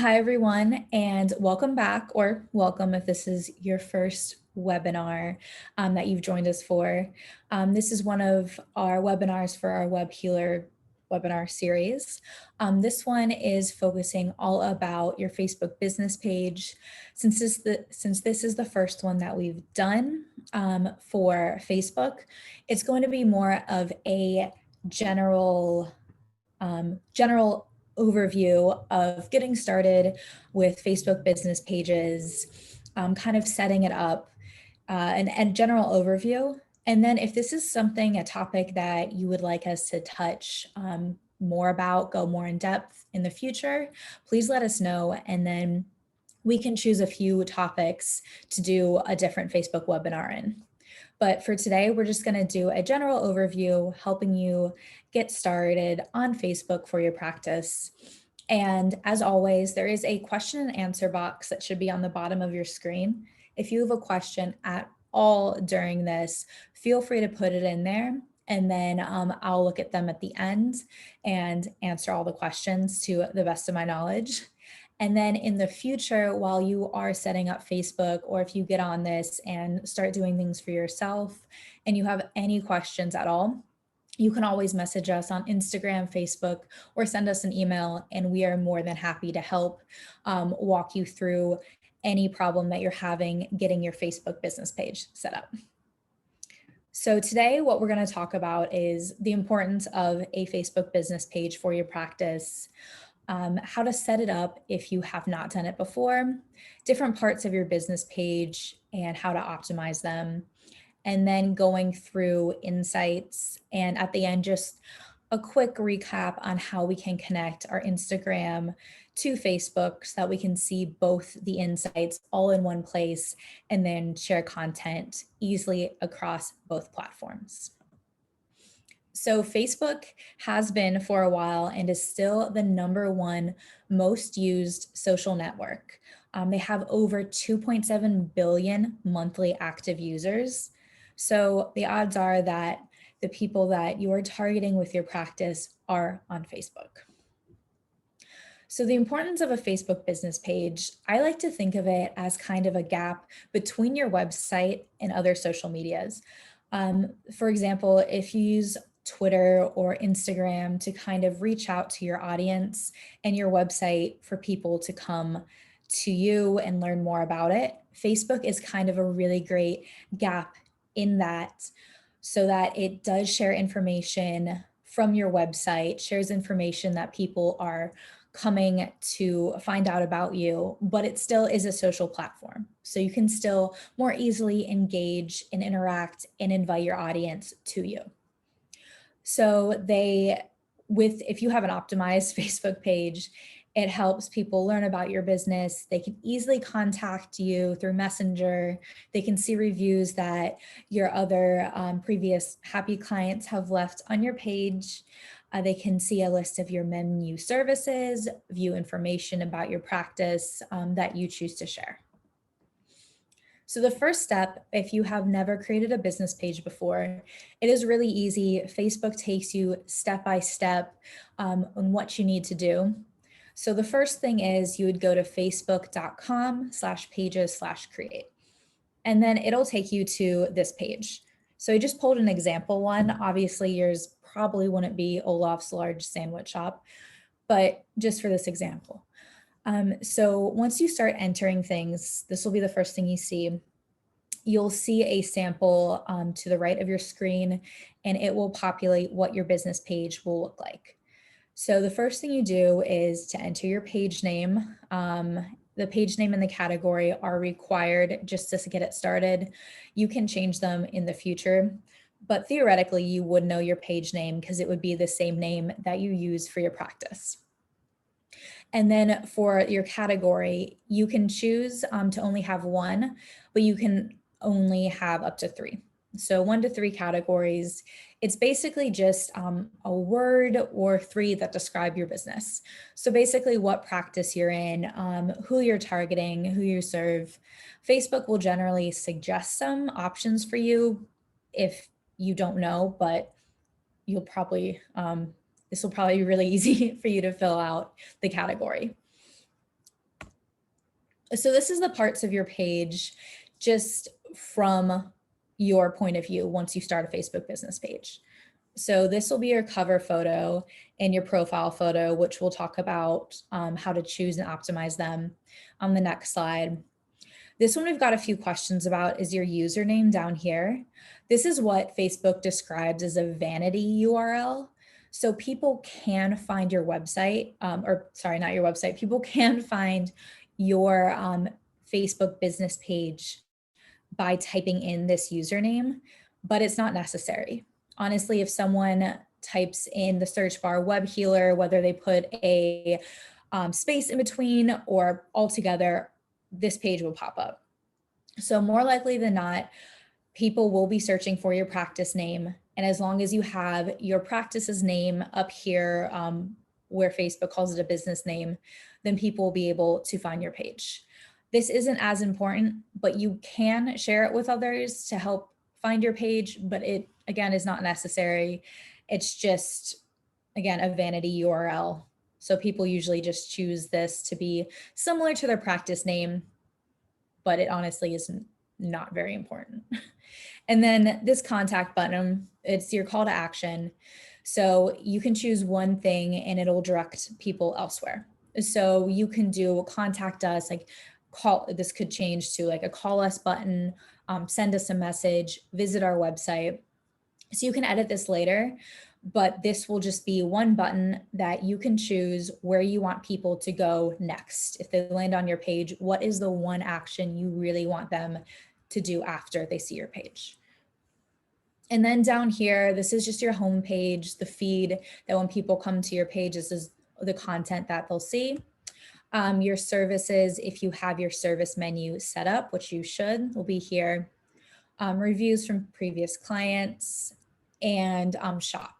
Hi, everyone, and welcome back, or welcome if this is your first webinar that you've joined us for. This is one of our webinars for our Web Healer webinar series. This one is focusing all about your Facebook business page. Since this is the first one that we've done for Facebook, it's going to be more of a general overview of getting started with Facebook business pages, kind of setting it up, and general overview. And then if this is something, a topic that you would like us to touch more about, go more in depth in the future, please let us know. And then we can choose a few topics to do a different Facebook webinar in. But for today, we're just going to do a general overview, helping you get started on Facebook for your practice. And as always, there is a question and answer box that should be on the bottom of your screen. If you have a question at all during this, feel free to put it in there. And then I'll look at them at the end and answer all the questions to the best of my knowledge. And then in the future, while you are setting up Facebook, or if you get on this and start doing things for yourself and you have any questions at all, you can always message us on Instagram, Facebook, or send us an email, and we are more than happy to help walk you through any problem that you're having getting your Facebook business page set up. So today, what we're going to talk about is the importance of a Facebook business page for your practice, how to set it up if you have not done it before, different parts of your business page and how to optimize them, and then going through insights. And at the end, just a quick recap on how we can connect our Instagram to Facebook so that we can see both the insights all in one place and then share content easily across both platforms. So Facebook has been for a while and is still the #1 most used social network. They have over 2.7 billion monthly active users. So the odds are that the people that you are targeting with your practice are on Facebook. So the importance of a Facebook business page, I like to think of it as kind of a gap between your website and other social medias. For example, if you use Twitter or Instagram to kind of reach out to your audience and your website for people to come to you and learn more about it, Facebook is kind of a really great gap in that, so that it does share information from your website, shares information that people are coming to find out about you, but it still is a social platform. So you can still more easily engage and interact and invite your audience to you. So if you have an optimized Facebook page, it helps people learn about your business. They can easily contact you through Messenger. They can see reviews that your other previous happy clients have left on your page. They can see a list of your menu services, view information about your practice that you choose to share. So the first step, if you have never created a business page before, it is really easy. Facebook takes you step by step on what you need to do. So the first thing is you would go to facebook.com/pages/create, and then it'll take you to this page. So I just pulled an example one. Obviously yours probably wouldn't be Olaf's large sandwich shop, but just for this example. So once you start entering things, this will be the first thing you see. You'll see a sample to the right of your screen, and it will populate what your business page will look like. So the first thing you do is to enter your page name. The page name and the category are required just to get it started. You can change them in the future, but theoretically you would know your page name because it would be the same name that you use for your practice. And then for your category, you can choose to only have one, but you can only have up to 3. So 1 to 3 categories. It's basically just a word or 3 that describe your business. So basically what practice you're in, who you're targeting, who you serve. Facebook will generally suggest some options for you if you don't know, but you'll probably, this will probably be really easy for you to fill out the category. So this is the parts of your page just from your point of view once you start a Facebook business page. So this will be your cover photo and your profile photo, which we'll talk about how to choose and optimize them on the next slide. This one we've got a few questions about is your username down here. This is what Facebook describes as a vanity URL. So people can find your website, or sorry, not your website. People can find your Facebook business page by typing in this username, but it's not necessary. Honestly, if someone types in the search bar web healer, whether they put a space in between or altogether, this page will pop up. So more likely than not, people will be searching for your practice name. And as long as you have your practice's name up here, where Facebook calls it a business name, then people will be able to find your page. This isn't as important, but you can share it with others to help find your page, but it, again, is not necessary. It's just, again, a vanity URL. So people usually just choose this to be similar to their practice name, but it honestly is not very important. And then this contact button, it's your call to action. So you can choose one thing and it'll direct people elsewhere. So you can do contact us, like call, this could change to like a call us button, send us a message, visit our website. So you can edit this later, but this will just be one button that you can choose where you want people to go next. If they land on your page, what is the one action you really want them to do after they see your page? And then down here, this is just your home page, the feed that when people come to your page, this is the content that they'll see. Your services, if you have your service menu set up, which you should, will be here. Reviews from previous clients and shop.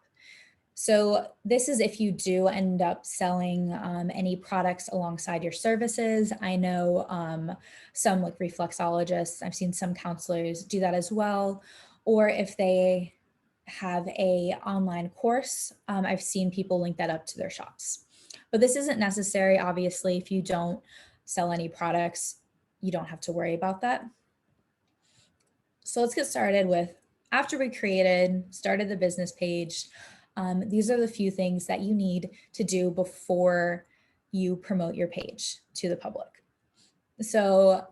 So this is if you do end up selling any products alongside your services. I know some like reflexologists, I've seen some counselors do that as well. Or if they have a online course, I've seen people link that up to their shops. But this isn't necessary, obviously. If you don't sell any products, you don't have to worry about that. So let's get started with, after we started the business page, these are the few things that you need to do before you promote your page to the public. So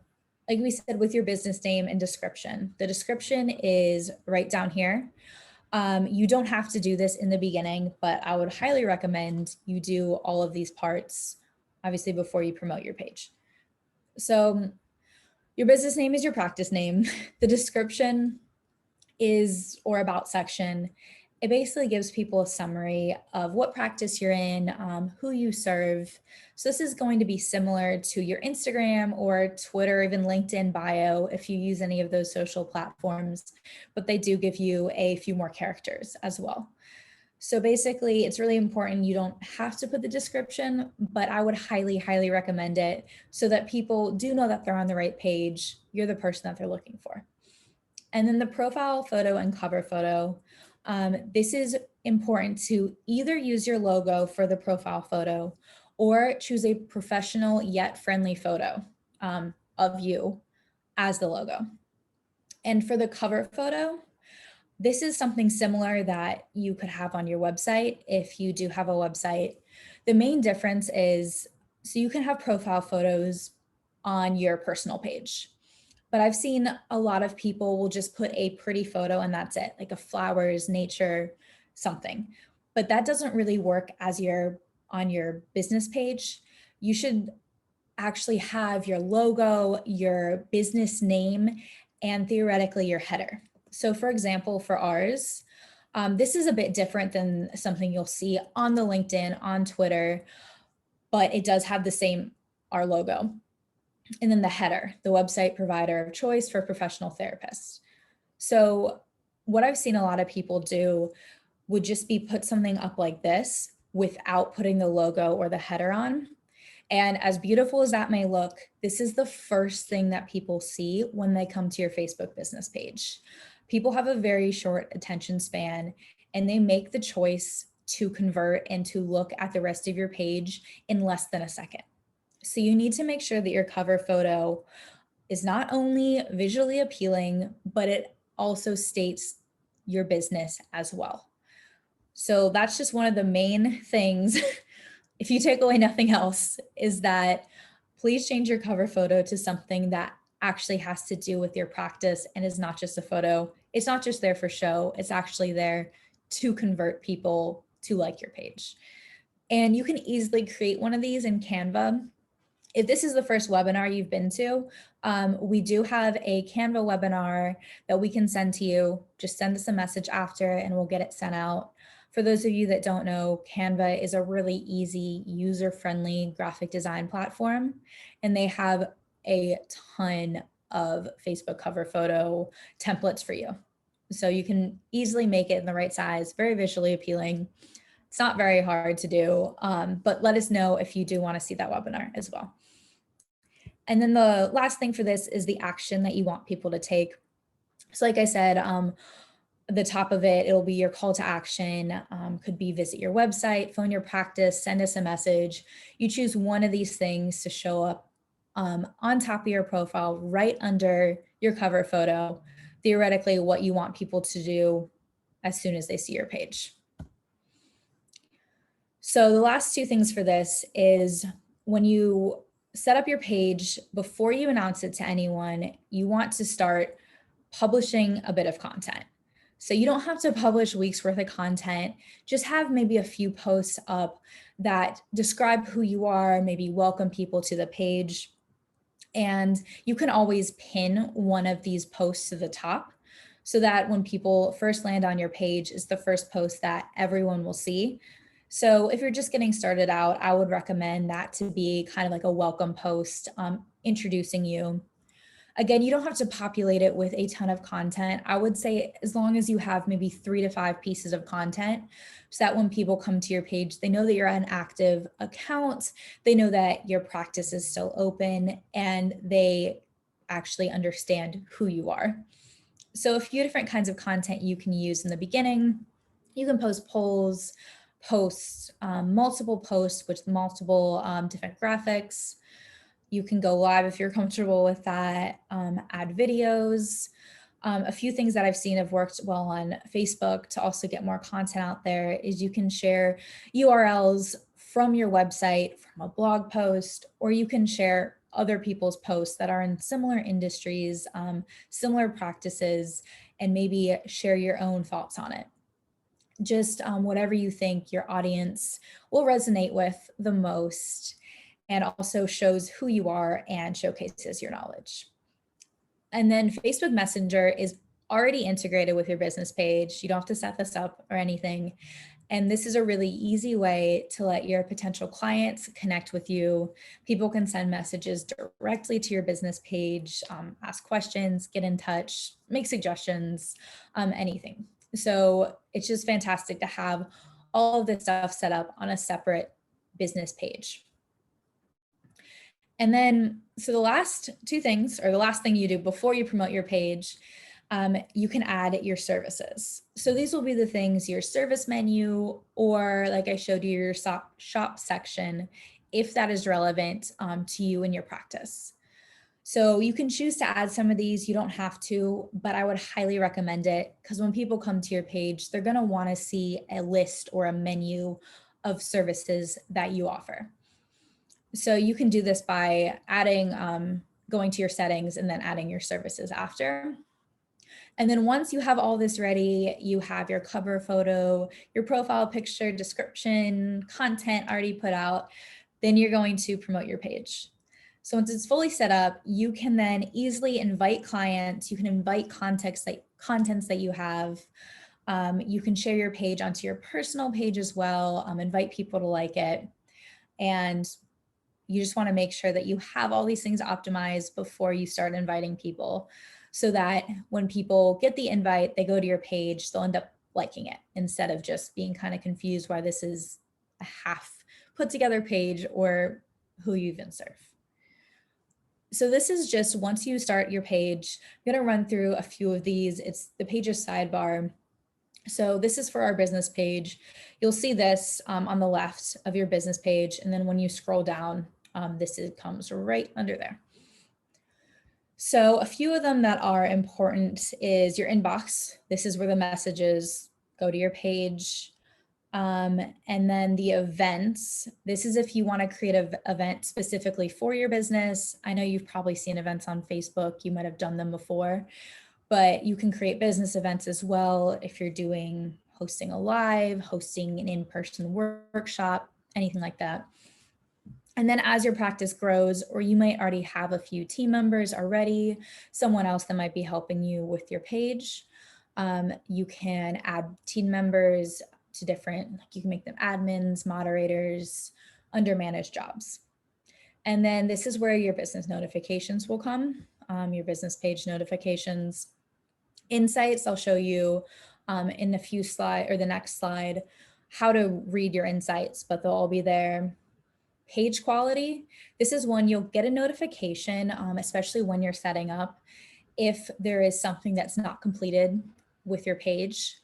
like we said, with your business name and description, the description is right down here. You don't have to do this in the beginning, but I would highly recommend you do all of these parts, obviously, before you promote your page. So your business name is your practice name. The description is, or about section, it basically gives people a summary of what practice you're in, who you serve. So this is going to be similar to your Instagram or Twitter, even LinkedIn bio, if you use any of those social platforms, but they do give you a few more characters as well. So basically, it's really important. You don't have to put the description, but I would highly, highly recommend it so that people do know that they're on the right page. You're the person that they're looking for. And then the profile photo and cover photo. This is important to either use your logo for the profile photo or choose a professional yet friendly photo of you as the logo. And for the cover photo, this is something similar that you could have on your website if you do have a website. The main difference is, so you can have profile photos on your personal page, but I've seen a lot of people will just put a pretty photo and that's it, like a flowers, nature, something. But that doesn't really work as on your business page. You should actually have your logo, your business name, and theoretically your header. So for example, for ours, this is a bit different than something you'll see on the LinkedIn, on Twitter, but it does have the same, our logo. And then the header, the website provider of choice for professional therapists. So what I've seen a lot of people do would just be put something up like this without putting the logo or the header on. And as beautiful as that may look, this is the first thing that people see when they come to your Facebook business page. People have a very short attention span and they make the choice to convert and to look at the rest of your page in less than a second. So you need to make sure that your cover photo is not only visually appealing, but it also states your business as well. So that's just one of the main things. If you take away nothing else, is that please change your cover photo to something that actually has to do with your practice and is not just a photo. It's not just there for show, it's actually there to convert people to like your page. And you can easily create one of these in Canva. If this is the first webinar you've been to, we do have a Canva webinar that we can send to you. Just send us a message after and we'll get it sent out. For those of you that don't know, Canva is a really easy, user-friendly graphic design platform, and they have a ton of Facebook cover photo templates for you. So you can easily make it in the right size, very visually appealing. It's not very hard to do, but let us know if you do want to see that webinar as well. And then the last thing for this is the action that you want people to take. So like I said, the top of it, it'll be your call to action, could be visit your website, phone your practice, send us a message. You choose one of these things to show up on top of your profile, right under your cover photo, theoretically what you want people to do as soon as they see your page. So the last two things for this is when you set up your page, before you announce it to anyone, you want to start publishing a bit of content. So you don't have to publish weeks worth of content, just have maybe a few posts up that describe who you are, maybe welcome people to the page. And you can always pin one of these posts to the top so that when people first land on your page is the first post that everyone will see. So if you're just getting started out, I would recommend that to be kind of like a welcome post, introducing you. Again, you don't have to populate it with a ton of content. I would say as long as you have maybe 3 to 5 pieces of content, so that when people come to your page, they know that you're an active account, they know that your practice is still open, and they actually understand who you are. So a few different kinds of content you can use in the beginning. You can post polls, multiple posts with multiple different graphics. You can go live if you're comfortable with that, add videos. A few things that I've seen have worked well on Facebook to also get more content out there is you can share URLs from your website, from a blog post, or you can share other people's posts that are in similar industries, similar practices, and maybe share your own thoughts on it. Just whatever you think your audience will resonate with the most, and also shows who you are and showcases your knowledge. And then Facebook Messenger is already integrated with your business page. You don't have to set this up or anything. And this is a really easy way to let your potential clients connect with you. People can send messages directly to your business page, ask questions, get in touch, make suggestions, anything. So it's just fantastic to have all of this stuff set up on a separate business page. And then, so the last two things, or the last thing you do before you promote your page, you can add your services. So these will be the things, your service menu, or like I showed you, your shop section, if that is relevant to you and your practice. So you can choose to add some of these, you don't have to, but I would highly recommend it because when people come to your page, they're gonna wanna see a list or a menu of services that you offer. So you can do this by adding, going to your settings and then adding your services after. And then once you have all this ready, you have your cover photo, your profile picture, description, content already put out, then you're going to promote your page. So once it's fully set up, you can then easily invite clients, you can invite contents that you have. You can share your page onto your personal page as well, invite people to like it. And you just want to make sure that you have all these things optimized before you start inviting people so that when people get the invite, they go to your page, they'll end up liking it instead of just being kind of confused why this is a half put together page or who you even serve. So this is just once you start your page, I'm going to run through a few of these. It's the page's sidebar. So this is for our business page. You'll see this on the left of your business page. And then when you scroll down, Comes right under there. So a few of them that are important is your inbox. This is where the messages go to your page. And then the events. This is if you want to create an event specifically for your business. I know you've probably seen events on Facebook. You might have done them before, but you can create business events as well if you're hosting a live, hosting an in-person workshop, anything like that. And then as your practice grows, or you might already have a few team members already, someone else that might be helping you with your page, you can add team members to you can make them admins, moderators, under managed jobs. And then this is where your business notifications will come, your business page notifications. Insights, I'll show you in the next slide, how to read your insights, but they'll all be there. Page quality, this is when you'll get a notification, especially when you're setting up, if there is something that's not completed with your page.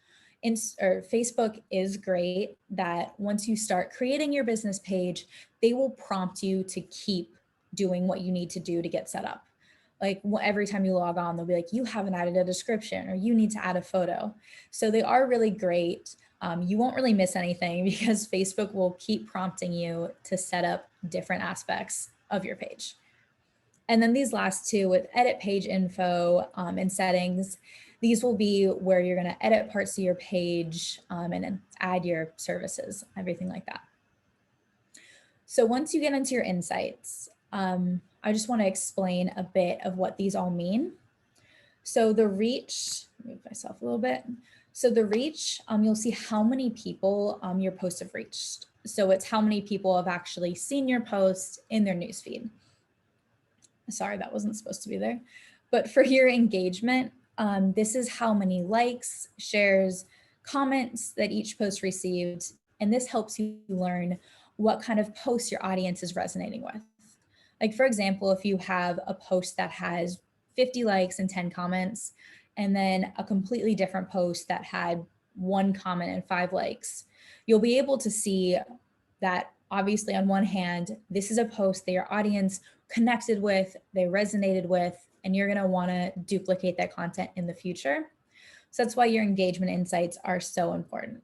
Facebook is great that once you start creating your business page, they will prompt you to keep doing what you need to do to get set up. Like every time you log on, they'll be like, you haven't added a description, or you need to add a photo. So they are really great. You won't really miss anything because Facebook will keep prompting you to set up different aspects of your page. And then these last two with edit page info and settings, these will be where you're going to edit parts of your page and then add your services, everything like that. So once you get into your insights, I just want to explain a bit of what these all mean. So the reach, move myself a little bit. So the reach, you'll see how many people your posts have reached. So it's how many people have actually seen your post in their newsfeed. Sorry, that wasn't supposed to be there. But for your engagement, this is how many likes, shares, comments that each post received. And this helps you learn what kind of posts your audience is resonating with. Like, for example, if you have a post that has 50 likes and 10 comments, and then a completely different post that had 1 comment and 5 likes, you'll be able to see that obviously on one hand, this is a post that your audience connected with, they resonated with, and you're gonna wanna duplicate that content in the future. So that's why your engagement insights are so important.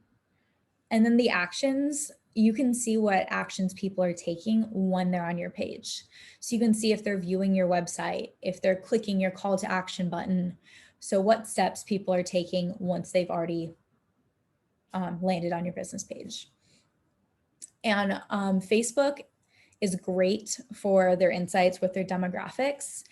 And then the actions, you can see what actions people are taking when they're on your page. So you can see if they're viewing your website, if they're clicking your call to action button. So what steps people are taking once they've already landed on your business page. And Facebook is great for their insights with their demographics.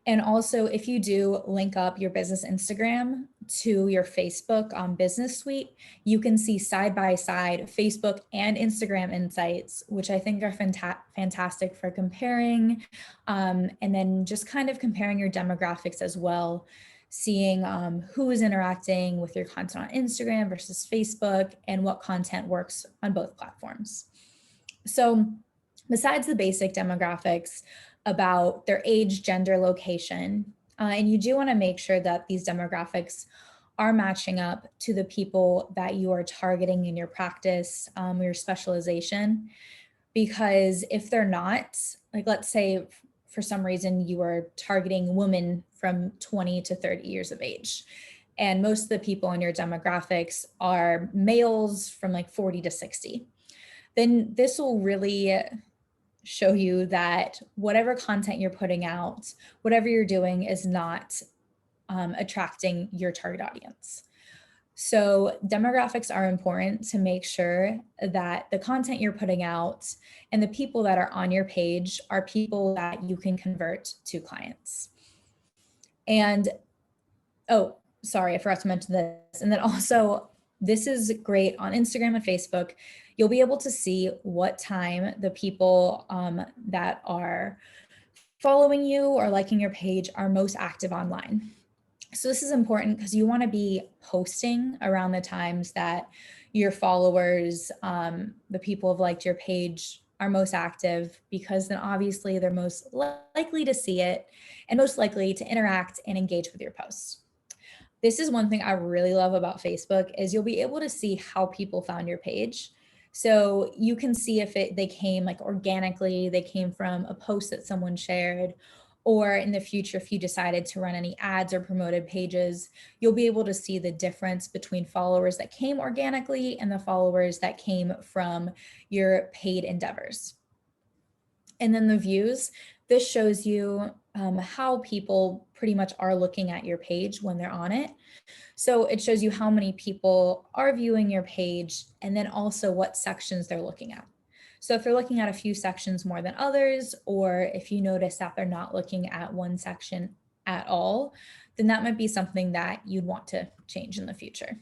And also, if you do link up your business Instagram to your Facebook business suite, you can see side by side Facebook and Instagram insights, which I think are fantastic for comparing. And then just kind of comparing your demographics as well, seeing who is interacting with your content on Instagram versus Facebook and what content works on both platforms. So besides the basic demographics about their age, gender, location, and you do want to make sure that these demographics are matching up to the people that you are targeting in your practice, your specialization, because if they're not, like let's say for some reason you are targeting women from 20 to 30 years of age, and most of the people in your demographics are males from like 40 to 60, then this will really show you that whatever content you're putting out, whatever you're doing is not attracting your target audience. So demographics are important to make sure that the content you're putting out and the people that are on your page are people that you can convert to clients. And, oh, sorry, I forgot to mention this. And then also, this is great on Instagram and Facebook. You'll be able to see what time the people that are following you or liking your page are most active online. So this is important because you want to be posting around the times that your followers, the people who have liked your page, are most active, because then obviously they're most likely to see it and most likely to interact and engage with your posts. This is one thing I really love about Facebook is you'll be able to see how people found your page. So you can see if they came like organically, they came from a post that someone shared, or in the future, if you decided to run any ads or promoted pages, you'll be able to see the difference between followers that came organically and the followers that came from your paid endeavors. And then the views, this shows you how people pretty much are looking at your page when they're on it. So it shows you how many people are viewing your page and then also what sections they're looking at. So if they're looking at a few sections more than others, or if you notice that they're not looking at one section at all, then that might be something that you'd want to change in the future.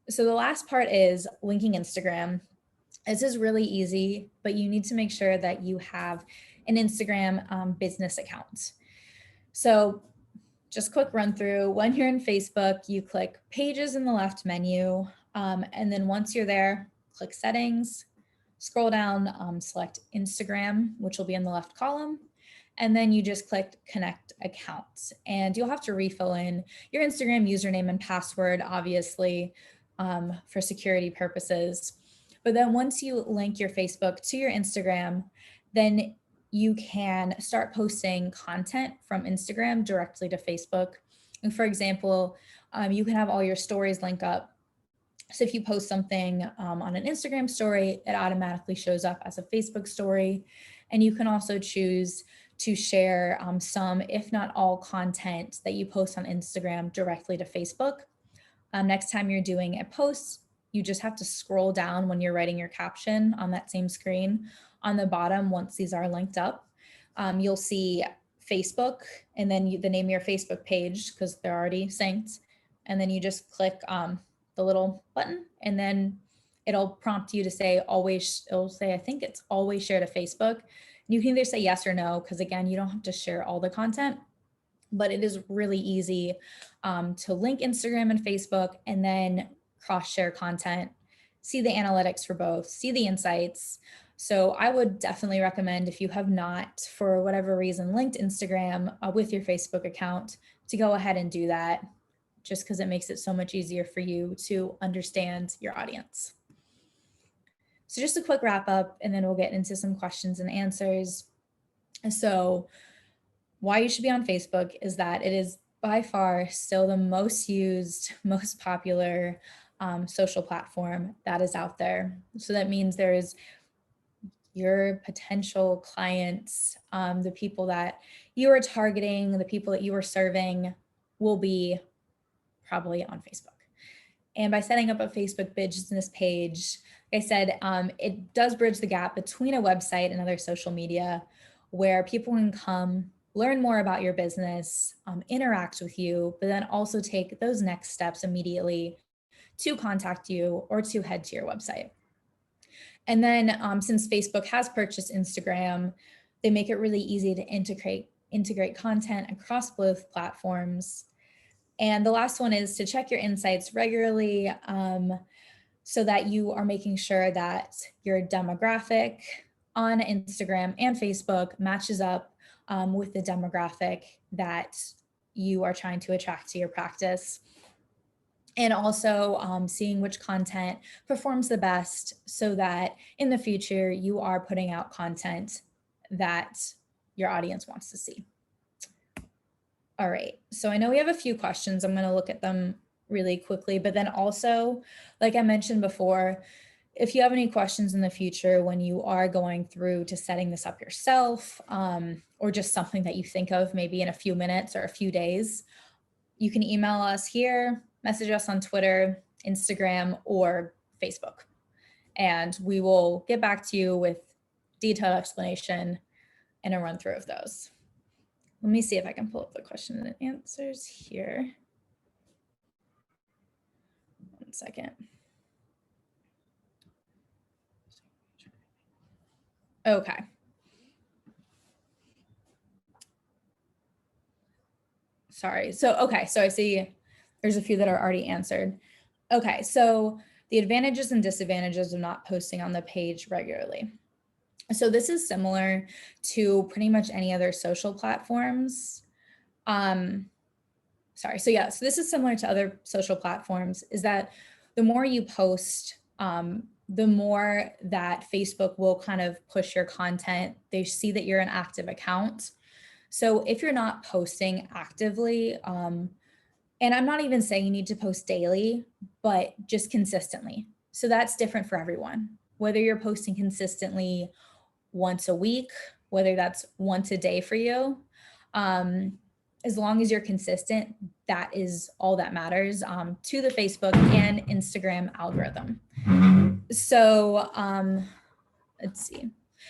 So the last part is linking Instagram. This is really easy, but you need to make sure that you have an Instagram business account. So just quick run through. When you're in Facebook, you click pages in the left menu. And then once you're there, click settings, scroll down, select Instagram, which will be in the left column. And then you just click connect accounts, and you'll have to refill in your Instagram username and password, obviously, for security purposes. But then once you link your Facebook to your Instagram, then you can start posting content from Instagram directly to Facebook. And for example, you can have all your stories link up. So if you post something on an Instagram story, it automatically shows up as a Facebook story. And you can also choose to share some, if not all, content that you post on Instagram directly to Facebook. Next time you're doing a post, you just have to scroll down when you're writing your caption on that same screen. On the bottom, once these are linked up, you'll see Facebook and then the name of your Facebook page because they're already synced. And then you just click the little button, and then it'll prompt you to say always, it'll say, I think it's always share to Facebook. You can either say yes or no, because again, you don't have to share all the content, but it is really easy to link Instagram and Facebook and then cross-share content, see the analytics for both, see the insights. So I would definitely recommend, if you have not, for whatever reason, linked Instagram with your Facebook account, to go ahead and do that, just because it makes it so much easier for you to understand your audience. So just a quick wrap up, and then we'll get into some questions and answers. So why you should be on Facebook is that it is by far still the most used, most popular social platform that is out there. So that means there is your potential clients, the people that you are targeting, the people that you are serving will be probably on Facebook. And by setting up a Facebook business page, like I said, it does bridge the gap between a website and other social media, where people can come, learn more about your business, interact with you, but then also take those next steps immediately to contact you or to head to your website. And then since Facebook has purchased Instagram, they make it really easy to integrate content across both platforms. And the last one is to check your insights regularly so that you are making sure that your demographic on Instagram and Facebook matches up with the demographic that you are trying to attract to your practice. And also seeing which content performs the best so that in the future you are putting out content that your audience wants to see. All right, so I know we have a few questions. I'm going to look at them really quickly, but then also, like I mentioned before, if you have any questions in the future when you are going through to setting this up yourself, or just something that you think of maybe in a few minutes or a few days, you can email us here, message us on Twitter, Instagram, or Facebook, and we will get back to you with detailed explanation and a run through of those. Let me see if I can pull up the question and answers here. One second. Okay. Sorry. So I see there's a few that are already answered. Okay, so the advantages and disadvantages of not posting on the page regularly. So this is similar to pretty much any other social platforms. So this is similar to other social platforms, is that the more you post, the more that Facebook will kind of push your content. They see that you're an active account. So if you're not posting actively, and I'm not even saying you need to post daily, but just consistently. So that's different for everyone. Whether you're posting consistently once a week, whether that's once a day for you, as long as you're consistent, that is all that matters to the Facebook and Instagram algorithm. So let's see.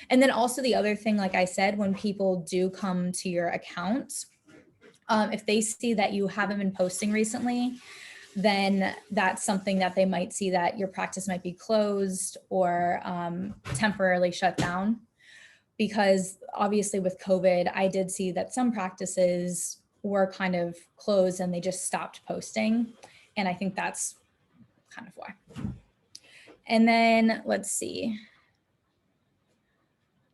And then also the other thing, like I said, when people do come to your account, if they see that you haven't been posting recently, then that's something that they might see that your practice might be closed or temporarily shut down. Because obviously with COVID, I did see that some practices were kind of closed and they just stopped posting. And I think that's kind of why. And then let's see.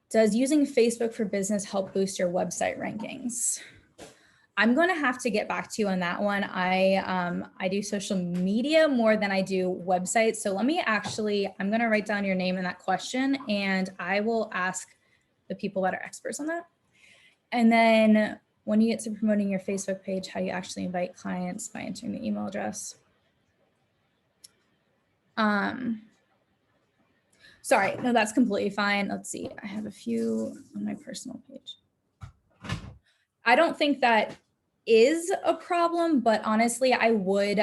Does using Facebook for Business help boost your website rankings? I'm going to have to get back to you on that one. I do social media more than I do websites. So let me I'm going to write down your name in that question and I will ask the people that are experts on that. And then when you get to promoting your Facebook page, how you actually invite clients by entering the email address. Sorry, no, that's completely fine. Let's see. I have a few on my personal page. I don't think that is a problem, but honestly, I would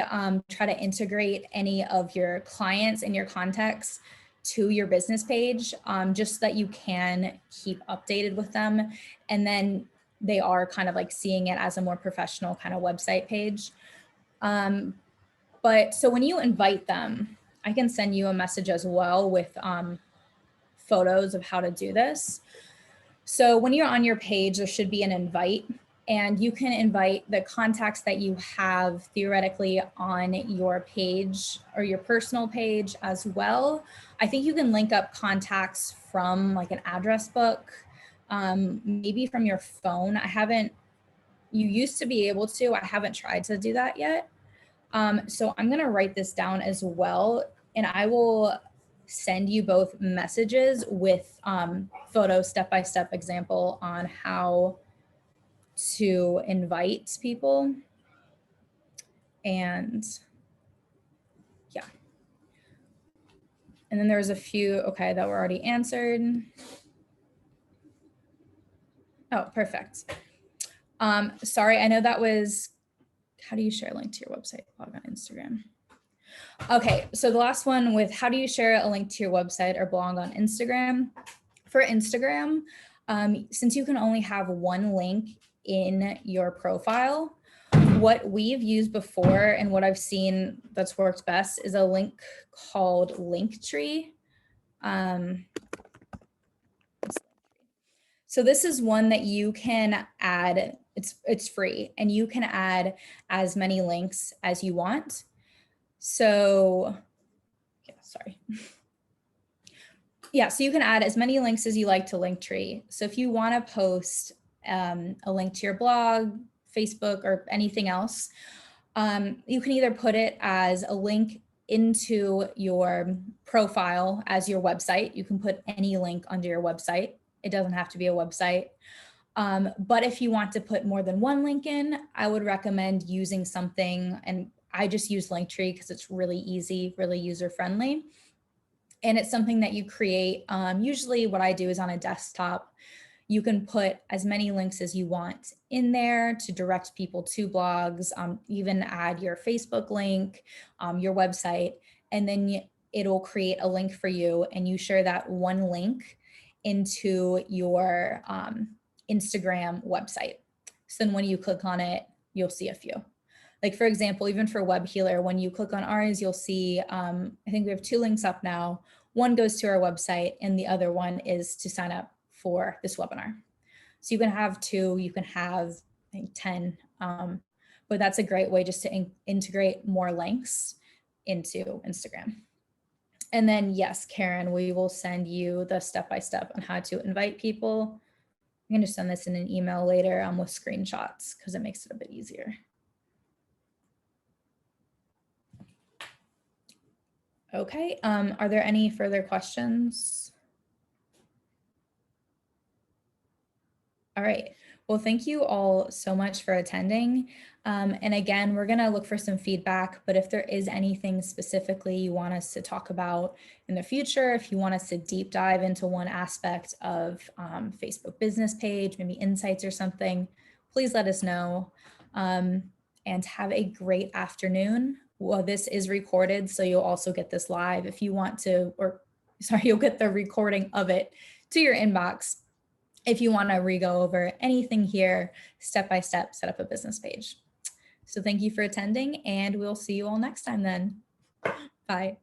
try to integrate any of your clients and your contacts to your business page, just so that you can keep updated with them. And then they are kind of like seeing it as a more professional kind of website page. But so when you invite them, I can send you a message as well with photos of how to do this. So when you're on your page, there should be an invite. And you can invite the contacts that you have theoretically on your page or your personal page as well. I think you can link up contacts from like an address book, maybe from your phone. You used to be able to, I haven't tried to do that yet. So I'm gonna write this down as well. And I will send you both messages with photo step-by-step example on how to invite people. And yeah. And then there's a few, okay, that were already answered. Oh, perfect. Sorry, I know that was, how do you share a link to your website blog on Instagram? Okay, so the last one with how do you share a link to your website or blog on Instagram? For Instagram, since you can only have one link in your profile, what we've used before and what I've seen that's worked best is a link called Linktree. So this is one that you can add, it's free, and you can add as many links as you want. So, yeah, sorry. Yeah, so you can add as many links as you like to Linktree. So if you want to post a link to your blog, Facebook, or anything else, you can either put it as a link into your profile as your website. You can put any link under your website. It doesn't have to be a website. But if you want to put more than one link in, I would recommend using something, and I just use Linktree because it's really easy, really user-friendly. And it's something that you create. Usually what I do is on a desktop. You can put as many links as you want in there to direct people to blogs, even add your Facebook link, your website, and then it'll create a link for you, and you share that one link into your Instagram website. So then when you click on it, you'll see a few. Like for example, even for Web Healer, when you click on ours, you'll see, I think we have 2 links up now. One goes to our website and the other one is to sign up for this webinar. So you can have 2, you can have I think 10, but that's a great way just to integrate more links into Instagram. And then yes, Karen, we will send you the step-by-step on how to invite people. I'm gonna send this in an email later with screenshots because it makes it a bit easier. Okay, are there any further questions? All right. Well, thank you all so much for attending. And again, we're going to look for some feedback, but if there is anything specifically you want us to talk about in the future, if you want us to deep dive into one aspect of Facebook business page, maybe insights or something, please let us know. And have a great afternoon. Well, this is recorded, so you'll also get this live if you want to, or sorry, you'll get the recording of it to your inbox if you want to re-go over anything here, step by step, set up a business page. So thank you for attending, and we'll see you all next time then. Bye.